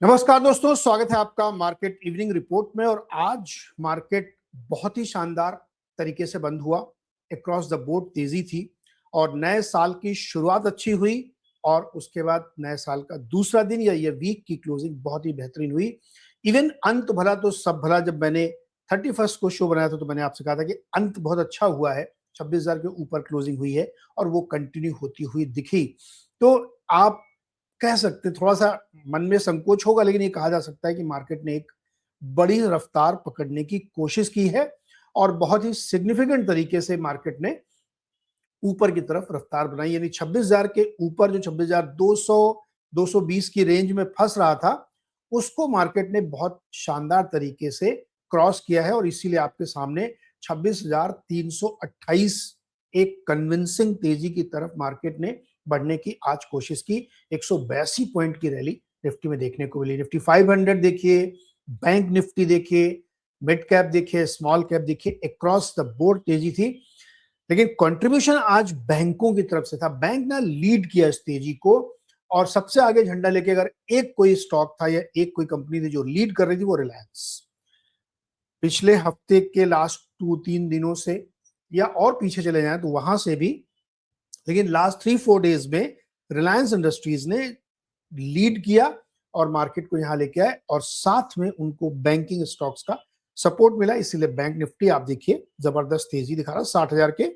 नमस्कार दोस्तों, स्वागत है आपका मार्केट इवनिंग रिपोर्ट में। और आज मार्केट बहुत ही शानदार तरीके से बंद हुआ। अक्रॉस द बोर्ड तेजी थी और नए साल की शुरुआत अच्छी हुई और उसके बाद नए साल का दूसरा दिन या ये वीक की क्लोजिंग बहुत ही बेहतरीन हुई। इवन अंत भला तो सब भला। जब मैंने 31st को शो बनाया था तो मैंने आपसे कहा था कि अंत बहुत अच्छा हुआ है, 26,000 के ऊपर क्लोजिंग हुई है और वो कंटिन्यू होती हुई दिखी। तो आप कह सकते, थोड़ा सा मन में संकोच होगा, लेकिन ये कहा जा सकता है कि मार्केट ने एक बड़ी रफ्तार पकड़ने की कोशिश की है और बहुत ही सिग्निफिकेंट तरीके से मार्केट ने ऊपर की तरफ रफ्तार बनाई। यानी 26,000 के ऊपर जो 26,200 220 की रेंज में फंस रहा था, उसको मार्केट ने बहुत शानदार तरीके से क्रॉस किया है और इसीलिए आपके सामने 26,328 एक कन्विंसिंग तेजी की तरफ मार्केट ने बढ़ने की आज कोशिश की। 182 पॉइंट की रैली निफ्टी में देखने को मिली। निफ्टी 500 देखिए, बैंक निफ्टी देखिए, मिड कैप देखिए, स्मॉल कैप देखिए, अक्रॉस द बोर्ड तेजी थी। लेकिन कंट्रीब्यूशन आज बैंकों की तरफ से था। बैंक ने लीड किया इस तेजी को और सबसे आगे झंडा लेके अगर एक कोई स्टॉक था या एक कोई कंपनी थी जो लीड कर रही थी, वो रिलायंस। पिछले हफ्ते के लास्ट 2-3 दिनों से या और पीछे चले जाएं तो वहां से भी, लेकिन लास्ट 3-4 डेज में रिलायंस इंडस्ट्रीज ने लीड किया और मार्केट को यहां लेके आए और साथ में उनको बैंकिंग स्टॉक्स का सपोर्ट मिला। इसीलिए बैंक निफ्टी आप देखिए जबरदस्त तेजी दिखा रहा, 60,000 के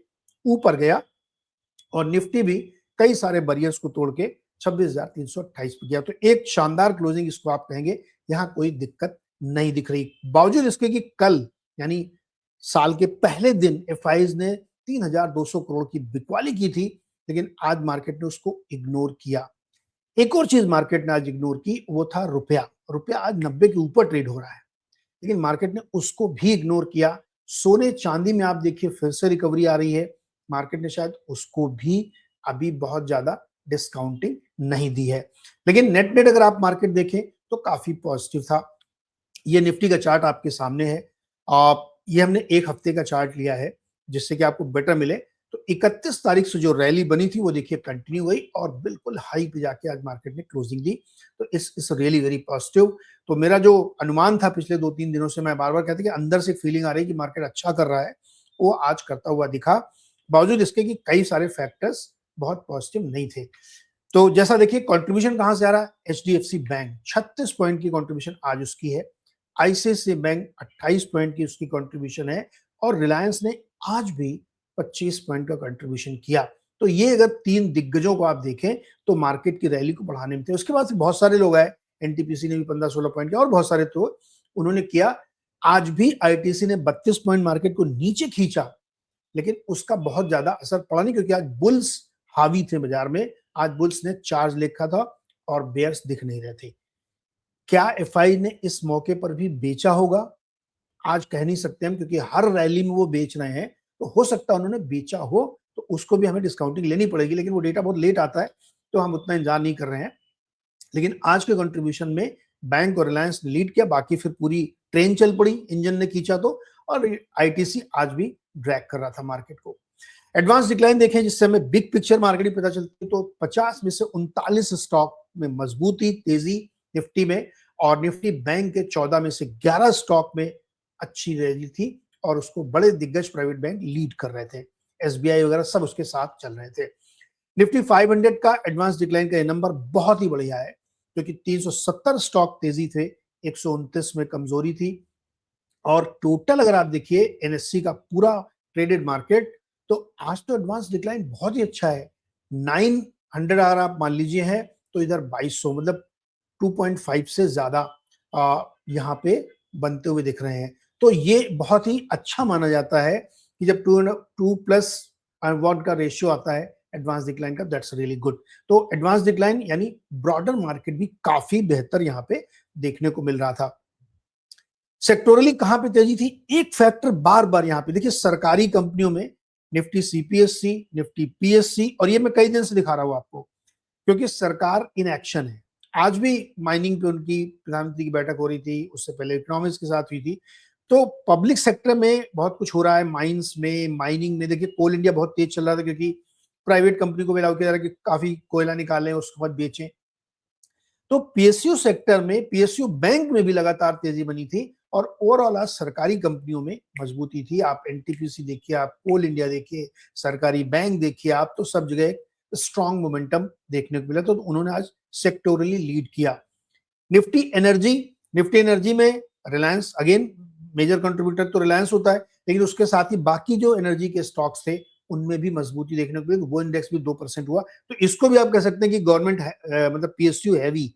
ऊपर गया और निफ्टी भी कई सारे बैरियर्स को तोड़ के 26,328 पे गया। तो एक शानदार क्लोजिंग इसको आप कहेंगे, यहां कोई दिक्कत नहीं दिख रही। बावजूद इसके कि कल यानी साल के पहले दिन एफआईज ने 3,200 करोड़ की बिकवाली की थी, लेकिन आज मार्केट ने उसको इग्नोर किया। एक और चीज मार्केट ने आज इग्नोर की, वो था रुपया। रुपया आज 90 के ऊपर ट्रेड हो रहा है, लेकिन मार्केट ने उसको भी इग्नोर किया। सोने चांदी में आप देखिए फिर से रिकवरी आ रही है। मार्केट ने शायद उसको भी अभी बहुत ज्यादा डिस्काउंटिंग नहीं दी है, लेकिन नेट नेट अगर आप मार्केट देखें तो काफी पॉजिटिव था। ये निफ्टी का चार्ट आपके सामने है। ये हमने एक हफ्ते का चार्ट लिया है जिससे कि आपको बेटर मिले। तो 31 तारीख से जो रैली बनी थी वो देखिए कंटिन्यू हुई और बिल्कुल हाई पे जाके आज मार्केट ने क्लोजिंग दी। तो इस रियली वेरी पॉजिटिव। तो मेरा जो अनुमान था पिछले 2-3 दिनों से, मैं बार बार कहता कि अंदर से फीलिंग आ रही कि मार्केट अच्छा कर रहा है, वो आज करता हुआ दिखा, बावजूद इसके कि कई सारे फैक्टर्स बहुत पॉजिटिव नहीं थे। तो जैसा देखिए कंट्रीब्यूशन कहां से आ रहा है, एचडीएफसी बैंक 36 पॉइंट की कंट्रीब्यूशन आज उसकी है। आईसीआईसीआई बैंक 28 पॉइंट की उसकी कंट्रीब्यूशन है और रिलायंस ने आज भी 25 पॉइंट का कंट्रीब्यूशन किया। तो ये अगर तीन दिग्गजों को आप देखें तो मार्केट की रैली को बढ़ाने में थे। उसके बाद से बहुत सारे लोग आए, एनटीपीसी ने भी 15-16 पॉइंट किया और बहुत सारे तो उन्होंने किया। आज भी आईटीसी ने 32 पॉइंट मार्केट को नीचे खींचा, लेकिन उसका बहुत ज्यादा असर पड़ा नहीं क्योंकि आज बुल्स हावी थे बाजार में। आज बुल्स ने चार्ज लिखा था और बेयर्स दिख नहीं रहे थे। क्या एफआई ने इस मौके पर भी बेचा होगा? आज कह नहीं सकते हम, क्योंकि हर रैली में वो बेच रहे हैं। तो हो सकता है उन्होंने बेचा हो, तो उसको भी हमें डिस्काउंटिंग लेनी पड़ेगी, लेकिन वो डेटा बहुत लेट आता है तो हम उतना इंतजार नहीं कर रहे हैं। लेकिन आज के कंट्रीब्यूशन में बैंक और रिलायंस ने लीड किया, बाकी फिर पूरी ट्रेन चल पड़ी, इंजन ने खींचा तो। और आईटीसी आज भी ड्रैग कर रहा था मार्केट को। एडवांस डिक्लाइन देखें जिससे हमें बिग पिक्चर मार्केट की पता चलती है, तो 50 में से 39 स्टॉक में मजबूती तेजी निफ्टी में, और निफ्टी बैंक के 14 में से 11 स्टॉक में अच्छी रैली थी और उसको बड़े दिग्गज प्राइवेट बैंक लीड कर रहे थे। एसबीआई वगैरह सब उसके साथ चल रहे थे। निफ्टी 500 का एडवांस डिक्लाइन का ये नंबर बहुत ही बढ़िया है, क्योंकि 370 स्टॉक तेजी थे, 129 में कमजोरी थी। और टोटल अगर आप देखिए एनएससी का पूरा ट्रेडेड मार्केट, तो आज तो एडवांस डिक्लाइन बहुत ही अच्छा है। 900 अगर आप मान लीजिए है तो इधर 2200, मतलब 2.5 से ज्यादा यहाँ पे बनते हुए दिख रहे हैं। तो ये बहुत ही अच्छा माना जाता है कि जब 2+1 का रेशियो आता है एडवांस डिक्लाइन का, दैट्स रियली गुड। तो एडवांस डिक्लाइन यानी ब्रॉडर मार्केट भी काफी बेहतर यहाँ पे देखने को मिल रहा था। सेक्टोरली कहां पे तेजी थी, एक फैक्टर बार बार यहां पे देखिए, सरकारी कंपनियों में निफ्टी सीपीएससी, निफ्टी पीएससी, और ये मैं कई दिन से दिखा रहा हूं आपको, क्योंकि सरकार इन एक्शन है। आज भी माइनिंग पे उनकी प्रधानमंत्री की बैठक हो रही थी, उससे पहले इकोनॉमिक्स के साथ हुई थी। तो पब्लिक सेक्टर में बहुत कुछ हो रहा है, माइंस में, माइनिंग में। देखिए कोल इंडिया बहुत तेज चल रहा था क्योंकि प्राइवेट कंपनी को अलाउ किया जा रहा है कि काफी कोयला निकालें उसके बाद बेचें। तो पीएसयू सेक्टर में, पीएसयू बैंक में भी लगातार तेजी बनी थी और ओवरऑल आज सरकारी कंपनियों में मजबूती थी। आप एनटीपीसी देखिए, आप कोल इंडिया देखिए, सरकारी बैंक देखिए, आप तो सब जगह स्ट्रॉन्ग मोमेंटम देखने को मिला। तो उन्होंने आज सेक्टोरली लीड किया। निफ्टी एनर्जी, निफ्टी एनर्जी में रिलायंस अगेन मेजर कंट्रीब्यूटर तो रिलायंस होता है, लेकिन उसके साथ ही बाकी जो एनर्जी के स्टॉक्स थे उनमें भी मजबूती देखने को मिली। वो इंडेक्स भी 2% हुआ। तो इसको भी आप कह सकते हैं कि गवर्नमेंट मतलब पीएसयू हैवी।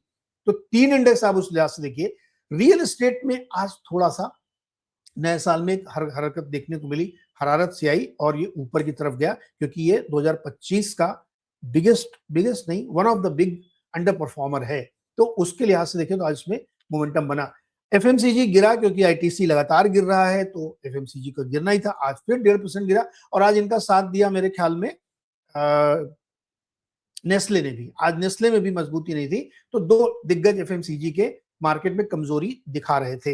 तो 3 इंडेक्स आप उस लिहाज से देखिए। रियल एस्टेट में आज थोड़ा सा नए साल में एक हरकत देखने को मिली, हरारत से आई और ये ऊपर की तरफ गया, क्योंकि ये 2025 का बिगेस्ट नहीं, one of the big under performer है। तो उसके लिहाज से देखें तो आज इसमें मोमेंटम बना। एफएमसीजी गिरा क्योंकि आईटीसी लगातार गिर रहा है, तो एफएमसीजी को गिरना ही था। आज फिर 1.5% गिरा और आज इनका साथ दिया मेरे ख्याल में नेस्ले ने भी। आज नेस्ले में भी मजबूती नहीं थी। तो दो दिग्गज एफएमसीजी के मार्केट में कमजोरी दिखा रहे थे।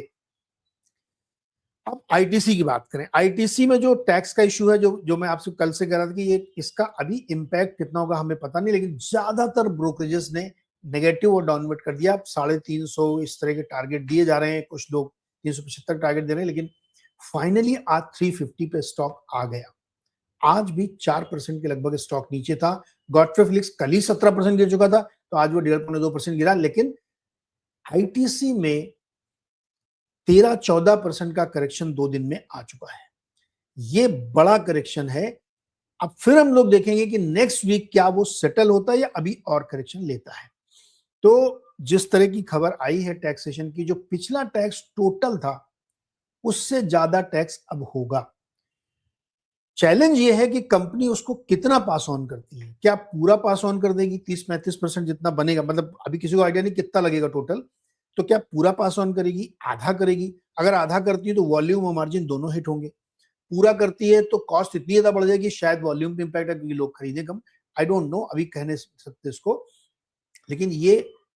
अब आईटीसी की बात करें। आईटीसी में जो टैक्स का इशू है, जो मैं आपसे कल से कह रहा था कि ये इसका अभी इम्पैक्ट कितना होगा हमें पता नहीं, लेकिन ज्यादातर ब्रोकरेजेस ने नेगेटिव और डाउनवर्ड कर दिया। अब 350 इस तरह के टारगेट दिए जा रहे हैं, कुछ लोग 375 टारगेट दे रहे हैं, लेकिन फाइनली आज 350 पे स्टॉक आ गया। आज भी 4% के लगभग स्टॉक नीचे था। गॉडफ्रे फिलिप्स कल ही 17% गिर चुका था, तो आज वो 1.5-2% गिरा। लेकिन आईटीसी में 13-14% का करेक्शन 2 दिन में आ चुका है। ये बड़ा करेक्शन है। अब फिर हम लोग देखेंगे कि नेक्स्ट वीक क्या वो सेटल होता है या अभी और करेक्शन लेता है। तो जिस तरह की खबर आई है टैक्सेशन की, जो पिछला टैक्स टोटल था उससे ज्यादा टैक्स अब होगा। चैलेंज ये है कि कंपनी उसको कितना पास ऑन करती है। क्या पूरा पास ऑन कर देगी? 30-35% जितना बनेगा, मतलब अभी किसी को आइडिया नहीं कितना लगेगा टोटल। तो क्या पूरा पास ऑन करेगी, आधा करेगी? अगर आधा करती है तो वॉल्यूम और मार्जिन दोनों हिट होंगे। पूरा करती है तो कॉस्ट इतनी ज्यादा बढ़ जाएगी, शायद वॉल्यूम पे इंपैक्ट है क्योंकि लोग खरीदे कम। आई डोंट नो, अभी कह नहीं सकते इसको। लेकिन ये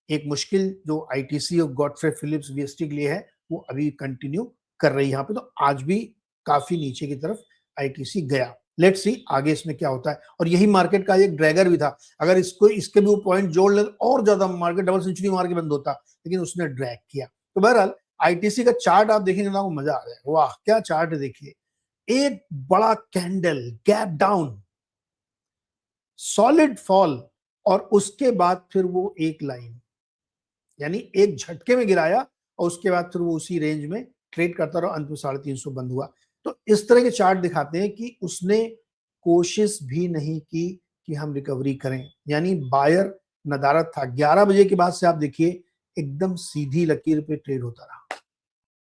एक मुश्किल जो आईटीसी और गॉडफ्रे फिलिप्स वीएसटी के लिए है, वो अभी कंटिन्यू कर रही है यहाँ पे। तो आज भी काफी नीचे की तरफ आईटीसी गया। लेट्स सी आगे इसमें क्या होता है। और यही मार्केट का एक ड्रैगर भी था। अगर इसको इसके भी वो पॉइंट जोड़ ले और ज्यादा मार्केट डबल सेंचुरी मार के बंद होता, लेकिन उसने ड्रैग किया। तो बहरहाल आईटीसी का चार्ट आप देखेंगे ना, आपको मजा आ जाएगा। वाह क्या चार्ट है, देखिए। एक बड़ा candle, gap down, solid fall और उसके बाद फिर वो एक लाइन, यानी एक झटके में गिराया और उसके बाद फिर वो उसी रेंज में ट्रेड करता रहा। अंत में 350 बंद हुआ। तो इस तरह के चार्ट दिखाते हैं कि उसने कोशिश भी नहीं की कि हम रिकवरी करें, यानी बायर नदारत था। 11 बजे के बाद से आप देखिए एकदम सीधी लकीर पे ट्रेड होता रहा।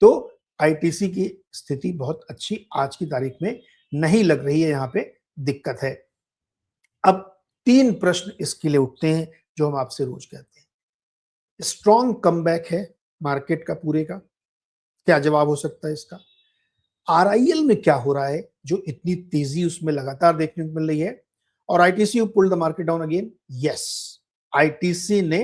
तो आईटीसी की स्थिति बहुत अच्छी आज की तारीख में नहीं लग रही है, यहाँ पे दिक्कत है। अब 3 प्रश्न इसके लिए उठते हैं जो हम आपसे रोज कहते हैं। स्ट्रॉन्ग कमबैक है मार्केट का पूरे का, क्या जवाब हो सकता है इसका? आरआईएल में क्या हो रहा है जो इतनी तेजी उसमें लगातार देखने को मिल रही है? और ITC pulled the market down again. Yes, ITC ने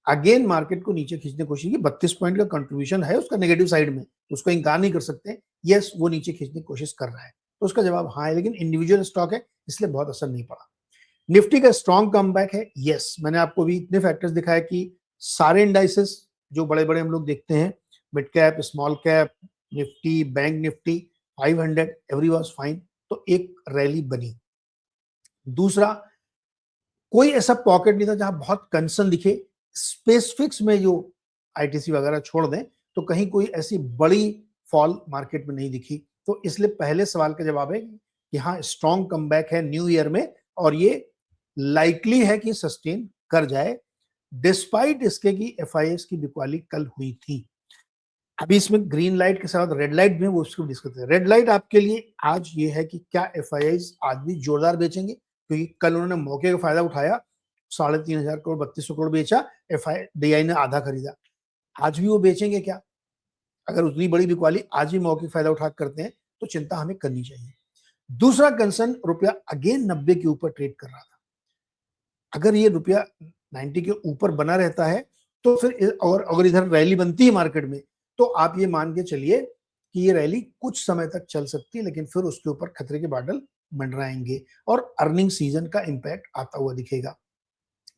अगेन मार्केट को नीचे खींचने की कोशिश की। 32 पॉइंट का कंट्रीब्यूशन है उसका नेगेटिव साइड में, उसको इनकार नहीं कर सकते। यस, वो नीचे खींचने की कोशिश कर रहा है। तो उसका जवाब हाँ है, लेकिन इंडिविजुअल स्टॉक है इसलिए बहुत असर नहीं पड़ा। निफ्टी का स्ट्रॉन्ग कमबैक है। यस, मैंने आपको भी इतने फैक्टर्स दिखाए कि सारे इंडाइसेस जो बड़े बड़े हम लोग देखते हैं, mid cap, small cap, Nifty, bank Nifty 500, every was fine. तो एक रैली बनी। दूसरा, कोई ऐसा पॉकेट नहीं था जहां बहुत कंसर्न दिखे। स्पेसिफिक्स में जो आईटीसी वगैरह छोड़ दें तो कहीं कोई ऐसी बड़ी फॉल मार्केट में नहीं दिखी। तो इसलिए पहले सवाल का जवाब है कि हाँ, स्ट्रॉन्ग कमबैक है न्यू ईयर में और ये लाइकली है कि सस्टेन कर जाए, डिस्पाइट इसके कि एफआईएस की बिकवाली कल हुई थी। अभी इसमें ग्रीन लाइट के साथ रेड लाइट भी है, वो उसको डिस्कस करें। रेड लाइट आपके लिए आज ये है कि क्या एफआईआईज आज भी जोरदार बेचेंगे, क्योंकि कल उन्होंने मौके का फायदा उठाया, 3,500 करोड़ 3200 करोड़ बेचा, डीआई ने आधा खरीदा। आज भी वो बेचेंगे क्या? अगर उतनी बड़ी बिकवाली आज भी मौके का फायदा उठा करते हैं तो चिंता हमें करनी चाहिए। दूसरा कंसर्न, रुपया अगेन 90 के ऊपर ट्रेड कर रहा था। अगर ये रुपया 90 के ऊपर बना रहता है तो फिर, और अगर इधर रैली बनती है मार्केट में, तो आप ये मान के चलिए कि ये रैली कुछ समय तक चल सकती है, लेकिन फिर उसके ऊपर खतरे के बादल मंडराएंगे और अर्निंग सीजन का इंपैक्ट आता हुआ दिखेगा।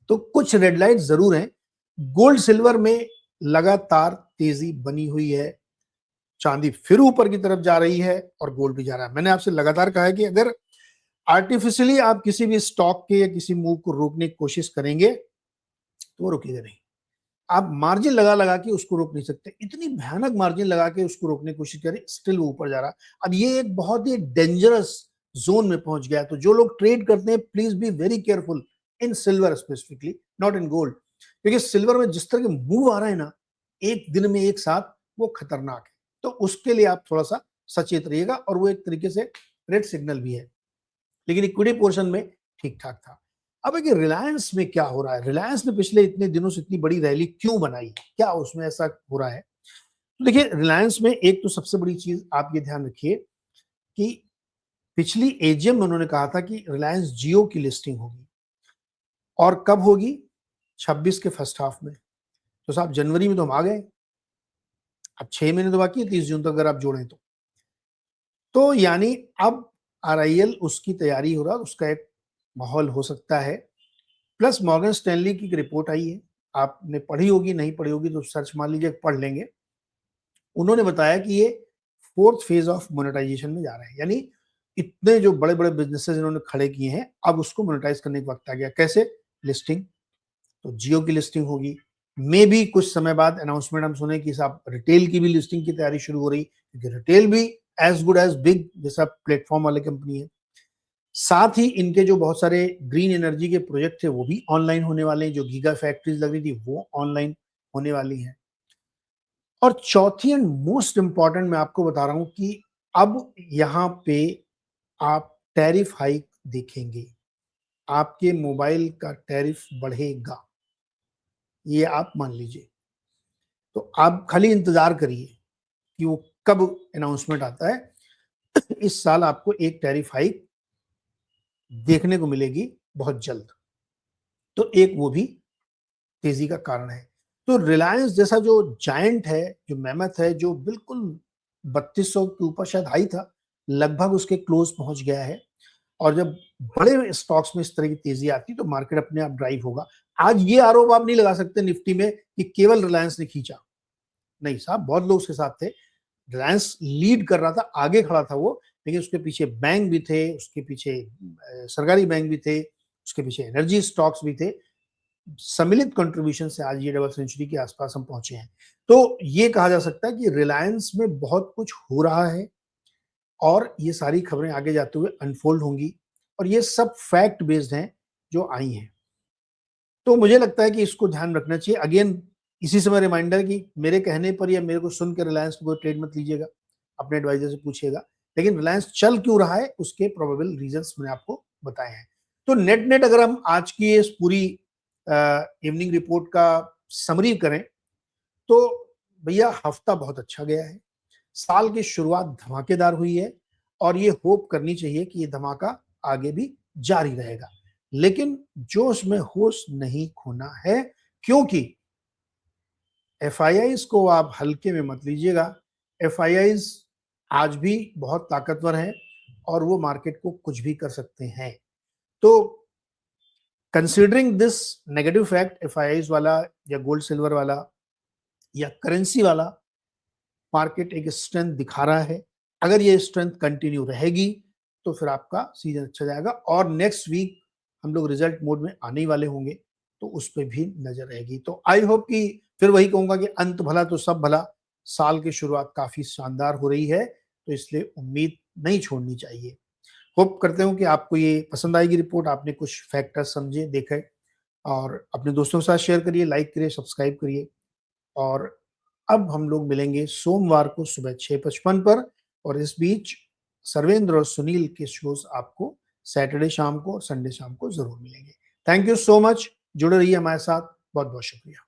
तो कुछ रेड लाइट जरूर हैं गोल्ड सिल्वर में लगातार तेजी बनी हुई है, चांदी फिर ऊपर की तरफ जा रही है और गोल्ड भी जा रहा है। मैंने आपसे लगातार कहा है कि अगर आर्टिफिशियली आप किसी भी स्टॉक के या किसी मूव को रोकने की कोशिश करेंगे तो वो रुकेगा नहीं। आप मार्जिन लगा लगा के उसको रोक नहीं सकते, इतनी भयानक मार्जिन लगा के उसको रोकने की कोशिश करें, स्टिल वो ऊपर जा रहा है। अब ये एक बहुत ही डेंजरस जोन में पहुंच गया है, तो जो लोग ट्रेड करते हैं please be very careful in silver specifically, not in gold, क्योंकि सिल्वर में जिस तरह के मूव आ रहे हैं ना एक दिन में एक साथ, वो खतरनाक है। तो उसके लिए आप थोड़ा सा सचेत रहिएगा, और वो एक तरीके से रेड सिग्नल भी है, लेकिन इक्विटी पोर्शन में ठीक ठाक था। अब एक रिलायंस में क्या हो रहा है, रिलायंस ने पिछले इतने दिनों से इतनी बड़ी रैली क्यों बनाई, क्या उसमें ऐसा हो रहा है? तो देखिए, रिलायंस में एक तो सबसे बड़ी चीज आप ये ध्यान रखिए कि पिछली एजीएम में उन्होंने कहा था कि रिलायंस जियो की लिस्टिंग होगी, और कब होगी? 26 के फर्स्ट हाफ में। तो साहब जनवरी में तो हम आ गए, अब 6 महीने तो बाकी है, 30 जून तक अगर आप जोड़ें तो यानी अब आरआईएल उसकी तैयारी हो रहा है, उसका एक माहौल हो सकता है। प्लस मॉर्गन स्टैनली की एक रिपोर्ट आई है, आपने पढ़ी होगी, नहीं पढ़ी होगी तो सर्च मार लीजिए, पढ़ लेंगे। उन्होंने बताया कि ये फोर्थ फेज ऑफ मोनेटाइजेशन में जा रहे हैं, यानी इतने जो बड़े बड़े बिजनेसेस इन्होंने खड़े किए हैं, अब उसको मोनेटाइज करने का वक्त आ गया। कैसे? लिस्टिंग, तो जियो की लिस्टिंग होगी, मे भी कुछ समय बाद अनाउंसमेंट हम सुने कि साहब रिटेल की भी लिस्टिंग की तैयारी शुरू हो रही, क्योंकि रिटेल भी एज गुड एज बिग जैसा प्लेटफॉर्म वाले कंपनी है। साथ ही इनके जो बहुत सारे ग्रीन एनर्जी के प्रोजेक्ट थे वो भी ऑनलाइन होने वाले हैं, जो गीगा फैक्ट्रीज लग रही थी वो ऑनलाइन होने वाली हैं। और चौथी एंड मोस्ट इंपॉर्टेंट मैं आपको बता रहा हूं कि अब यहाँ पे आप टैरिफ हाइक देखेंगे, आपके मोबाइल का टैरिफ बढ़ेगा, ये आप मान लीजिए। तो आप खाली इंतजार करिए कि वो कब अनाउंसमेंट आता है। इस साल आपको एक टैरिफ हाइक देखने को मिलेगी बहुत जल्द, तो एक वो भी तेजी का कारण है। तो रिलायंस जैसा जो जायंट है, जो मेमथ है, जो बिल्कुल 3200 के ऊपर शायद हाई था, लगभग उसके क्लोज पहुंच गया है। और जब बड़े स्टॉक्स में इस तरह की तेजी आती तो मार्केट अपने आप ड्राइव होगा। आज ये आरोप आप नहीं लगा सकते निफ्टी में कि केवल रिलायंस ने खींचा, नहीं साहब, बहुत लोग उसके साथ थे। रिलायंस लीड कर रहा था, आगे खड़ा था वो, लेकिन उसके पीछे बैंक भी थे, उसके पीछे सरकारी बैंक भी थे, उसके पीछे एनर्जी स्टॉक्स भी थे। सम्मिलित कंट्रीब्यूशन से आज ये डबल सेंचुरी के आसपास हम पहुंचे हैं। तो ये कहा जा सकता है कि रिलायंस में बहुत कुछ हो रहा है, और ये सारी खबरें आगे जाते हुए अनफोल्ड होंगी, और ये सब फैक्ट बेस्ड हैं जो आई हैं। तो मुझे लगता है कि इसको ध्यान रखना चाहिए। अगेन इसी समय रिमाइंडर कि मेरे कहने पर या मेरे को सुन के रिलायंस को कोई ट्रेड मत लीजिएगा, अपने एडवाइजर से पूछिएगा। लेकिन रिलायंस चल क्यों रहा है उसके प्रोबेबल रीजंस मैंने आपको बताए हैं। तो नेट नेट अगर हम आज की इस पूरी इवनिंग रिपोर्ट का समरी करें तो भैया हफ्ता बहुत अच्छा गया है, साल की शुरुआत धमाकेदार हुई है, और ये होप करनी चाहिए कि ये धमाका आगे भी जारी रहेगा। लेकिन जोश में होश नहीं खोना है, क्योंकि एफआईआईज को आप हल्के में मत लीजिएगा। एफआईआईज आज भी बहुत ताकतवर हैं, और वो मार्केट को कुछ भी कर सकते हैं। तो considering this negative fact, FIIs वाला या गोल्ड सिल्वर वाला या करेंसी वाला मार्केट एक स्ट्रेंथ दिखा रहा है। अगर ये स्ट्रेंथ कंटिन्यू रहेगी तो फिर आपका सीजन अच्छा जाएगा, और नेक्स्ट वीक हम लोग रिजल्ट मोड में आने ही वाले होंगे, तो उस पर भी नजर रहेगी। तो आई होप कि फिर वही कहूंगा कि अंत भला तो सब भला, साल की शुरुआत काफी शानदार हो रही है, तो इसलिए उम्मीद नहीं छोड़नी चाहिए। होप करते हूँ कि आपको ये पसंद आएगी रिपोर्ट, आपने कुछ फैक्टर समझे, देखे, और अपने दोस्तों के साथ शेयर करिए, लाइक करिए, सब्सक्राइब करिए। और अब हम लोग मिलेंगे सोमवार को सुबह 6:55 पर, और इस बीच सर्वेंद्र और सुनील के शोज आपको सैटरडे शाम को और संडे शाम को जरूर मिलेंगे। थैंक यू सो मच, जुड़े रहिए हमारे साथ, बहुत बहुत शुक्रिया।